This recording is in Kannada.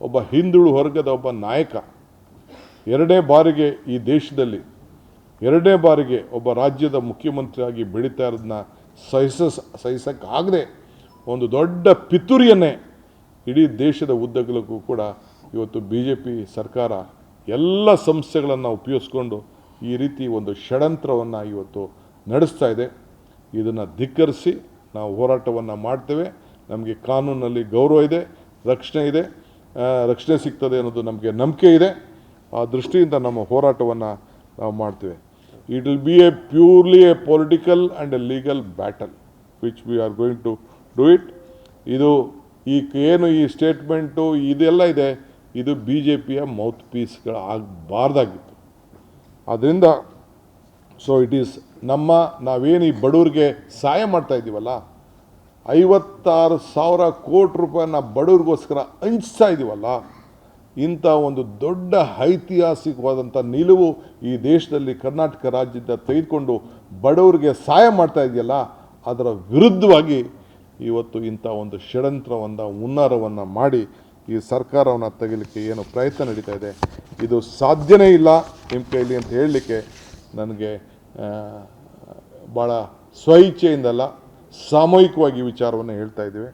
ಒಬ್ಬ ಹಿಂದುಳು ವರ್ಗದ ಒಬ್ಬ ನಾಯಕ ಎರಡನೇ ಬಾರಿಗೆ ಈ ದೇಶದಲ್ಲಿ ಎರಡನೇ ಬಾರಿಗೆ ಒಬ್ಬ ರಾಜ್ಯದ ಮುಖ್ಯಮಂತ್ರಿಯಾಗಿ ಬೆಳೀತಾ ಇರೋದನ್ನ ಸಹಿಸೋಕ್ಕಾಗದೆ ಒಂದು ದೊಡ್ಡ ಪಿತೂರಿಯನ್ನೇ ಇಡೀ ದೇಶದ ಉದ್ದಗಲಕ್ಕೂ ಕೂಡ ಇವತ್ತು BJP ಸರ್ಕಾರ ಎಲ್ಲ ಸಂಸ್ಥೆಗಳನ್ನು ಉಪಯೋಗಿಸ್ಕೊಂಡು ಈ ರೀತಿ ಒಂದು ಷಡ್ಯಂತ್ರವನ್ನು ಇವತ್ತು ನಡೆಸ್ತಾ ಇದೆ. ಇದನ್ನು ಧಿಕ್ಕರಿಸಿ ನಾವು ಹೋರಾಟವನ್ನು ಮಾಡ್ತೇವೆ. ನಮಗೆ ಕಾನೂನಲ್ಲಿ ಗೌರವ ಇದೆ, ರಕ್ಷಣೆ ಸಿಗ್ತದೆ ಅನ್ನೋದು ನಮಗೆ ನಂಬಿಕೆ ಇದೆ. ಆ ದೃಷ್ಟಿಯಿಂದ ನಮ್ಮ ಹೋರಾಟವನ್ನು ನಾವು ಮಾಡ್ತೇವೆ. It will be purely a political and a legal battle which we are going to do it. ಇದು ಏನು ಈ ಸ್ಟೇಟ್ಮೆಂಟು ಇದೆಲ್ಲ ಇದೆ, ಇದು BJPಯ ಮೌತ್ ಪೀಸ್ಗಳು ಆಗಬಾರ್ದಾಗಿತ್ತು. ಆದ್ದರಿಂದ ಇಟ್ ಈಸ್ ನಾವೇನು ಈ ಬಡವ್ರಿಗೆ ಸಹಾಯ ಮಾಡ್ತಾ ಇದ್ದೀವಲ್ಲ, 56,000 ಕೋಟಿ ರೂಪಾಯಿನ ಬಡವ್ರಿಗೋಸ್ಕರ ಹಂಚ್ತಾ ಇದ್ದೀವಲ್ಲ, ಇಂಥ ಒಂದು ದೊಡ್ಡ ಐತಿಹಾಸಿಕವಾದಂಥ ನಿಲುವು ಈ ದೇಶದಲ್ಲಿ ಕರ್ನಾಟಕ ರಾಜ್ಯದಿಂದ ತೆಗೆದುಕೊಂಡು ಬಡವರಿಗೆ ಸಹಾಯ ಮಾಡ್ತಾ ಇದೆಯಲ್ಲ, ಅದರ ವಿರುದ್ಧವಾಗಿ ಇವತ್ತು ಇಂಥ ಒಂದು ಷಡ್ಯಂತ್ರವನ್ನು ಹುನ್ನಾರವನ್ನು ಮಾಡಿ ಈ ಸರ್ಕಾರವನ್ನು ತೆಗಿಲಿಕ್ಕೆ ಏನು ಪ್ರಯತ್ನ ನಡೀತಾ ಇದೆ, ಇದು ಸಾಧ್ಯನೇ ಇಲ್ಲ ನಿಮ್ಮ ಕೈಲಿ ಅಂತ ಹೇಳಲಿಕ್ಕೆ ನನಗೆ ಭಾಳ ಸ್ವಇಚ್ಛೆಯಿಂದಲ್ಲ, ಸಾಮೂಹಿಕವಾಗಿ ವಿಚಾರವನ್ನು ಹೇಳ್ತಾ ಇದ್ದೀವಿ.